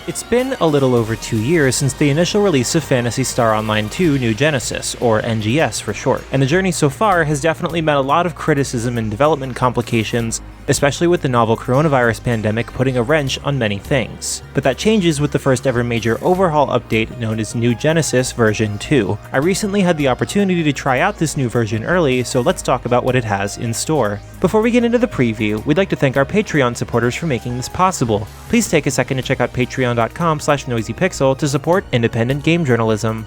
It's been a little over 2 years since the initial release of Phantasy Star Online 2 New Genesis, or NGS for short, and the journey so far has definitely met a lot of criticism and development complications, especially with the novel coronavirus pandemic putting a wrench on many things. But that changes with the first ever major overhaul update known as New Genesis version 2. I recently had the opportunity to try out this new version early, so let's talk about what it has in store. Before we get into the preview, we'd like to thank our Patreon supporters for making this possible. Please take a second to check out patreon.com/noisypixel to support independent game journalism.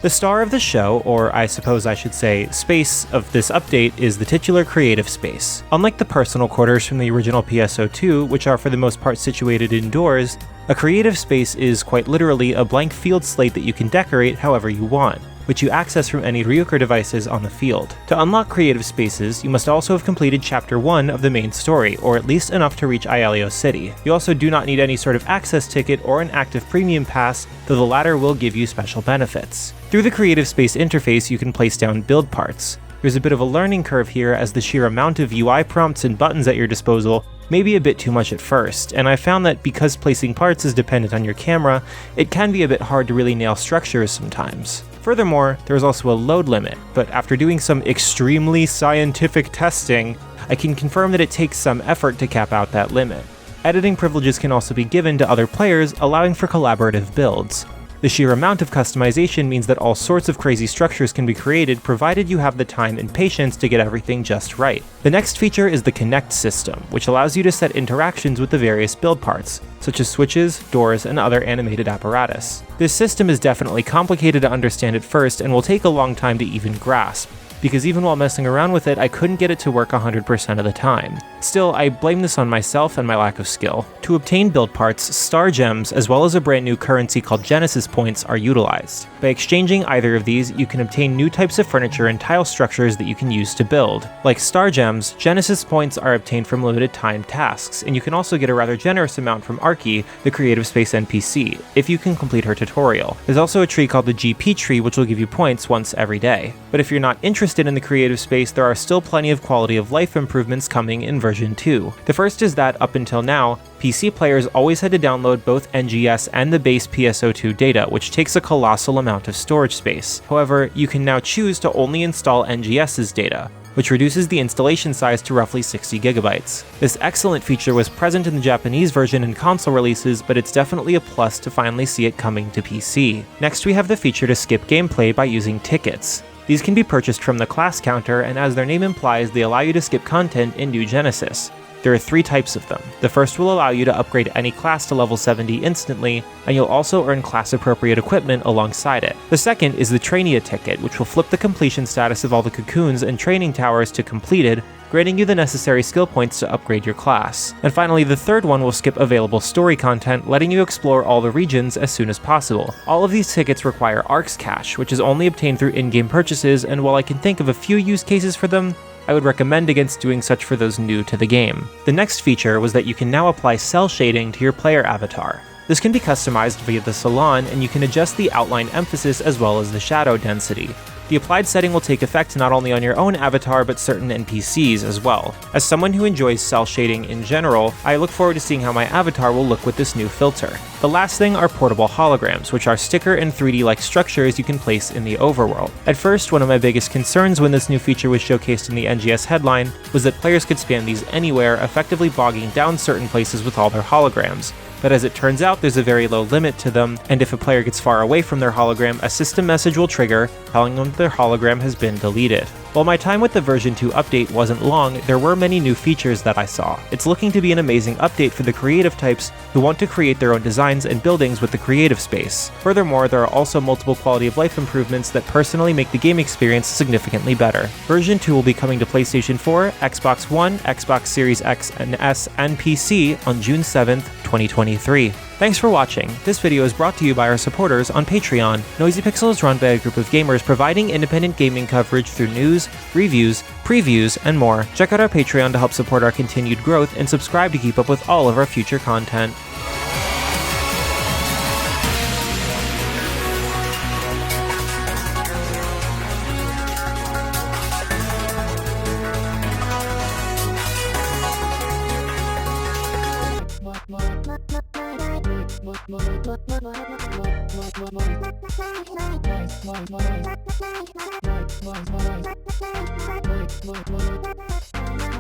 The star of the show, or I suppose I should say space, of this update is the titular creative space. Unlike the personal quarters from the original PSO2, which are for the most part situated indoors, a creative space is quite literally a blank field slate that you can decorate however you want, which you access from any Ryuker devices on the field. To unlock creative spaces, you must also have completed Chapter 1 of the main story, or at least enough to reach Aiello City. You also do not need any sort of access ticket or an active premium pass, though the latter will give you special benefits. Through the creative space interface, you can place down build parts. There's a bit of a learning curve here, as the sheer amount of UI prompts and buttons at your disposal may be a bit too much at first, and I found that because placing parts is dependent on your camera, it can be a bit hard to really nail structures sometimes. Furthermore, there's also a load limit, but after doing some extremely scientific testing, I can confirm that it takes some effort to cap out that limit. Editing privileges can also be given to other players, allowing for collaborative builds. The sheer amount of customization means that all sorts of crazy structures can be created provided you have the time and patience to get everything just right. The next feature is the Connect system, which allows you to set interactions with the various build parts, such as switches, doors, and other animated apparatus. This system is definitely complicated to understand at first and will take a long time to even grasp, because even while messing around with it, I couldn't get it to work 100% of the time. Still, I blame this on myself and my lack of skill. To obtain build parts, star gems, as well as a brand new currency called Genesis points are utilized. By exchanging either of these, you can obtain new types of furniture and tile structures that you can use to build. Like star gems, Genesis points are obtained from limited time tasks, and you can also get a rather generous amount from Arky, the creative space NPC, if you can complete her tutorial. There's also a tree called the GP tree, which will give you points once every day. But if you're not interested in the creative space, there are still plenty of quality of life improvements coming in version 2. The first is that, up until now, PC players always had to download both NGS and the base PSO2 data, which takes a colossal amount of storage space. However, you can now choose to only install NGS's data, which reduces the installation size to roughly 60 gigabytes. This excellent feature was present in the Japanese version and console releases, but it's definitely a plus to finally see it coming to PC. Next, we have the feature to skip gameplay by using tickets. These can be purchased from the class counter, and as their name implies, they allow you to skip content in New Genesis. There are 3 types of them. The first will allow you to upgrade any class to level 70 instantly, and you'll also earn class-appropriate equipment alongside it. The second is the Trainia ticket, which will flip the completion status of all the cocoons and training towers to completed, granting you the necessary skill points to upgrade your class. And finally, the third one will skip available story content, letting you explore all the regions as soon as possible. All of these tickets require Arcs Cash, which is only obtained through in-game purchases, and while I can think of a few use cases for them, I would recommend against doing such for those new to the game. The next feature was that you can now apply cell shading to your player avatar. This can be customized via the salon, and you can adjust the outline emphasis as well as the shadow density. The applied setting will take effect not only on your own avatar, but certain NPCs as well. As someone who enjoys cell shading in general, I look forward to seeing how my avatar will look with this new filter. The last thing are portable holograms, which are sticker and 3D-like structures you can place in the overworld. At first, one of my biggest concerns when this new feature was showcased in the NGS headline was that players could spam these anywhere, effectively bogging down certain places with all their holograms. But as it turns out, there's a very low limit to them, and if a player gets far away from their hologram, a system message will trigger, telling them that their hologram has been deleted. While my time with the version 2 update wasn't long, there were many new features that I saw. It's looking to be an amazing update for the creative types who want to create their own designs and buildings with the creative space. Furthermore, there are also multiple quality of life improvements that personally make the game experience significantly better. Version 2 will be coming to PlayStation 4, Xbox One, Xbox Series X and S, and PC on June 7th, 2023. Thanks for watching. This video is brought to you by our supporters on Patreon. Noisy Pixel is run by a group of gamers providing independent gaming coverage through news, reviews, previews, and more. Check out our Patreon to help support our continued growth and subscribe to keep up with all of our future content.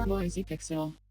Noisy Pixel.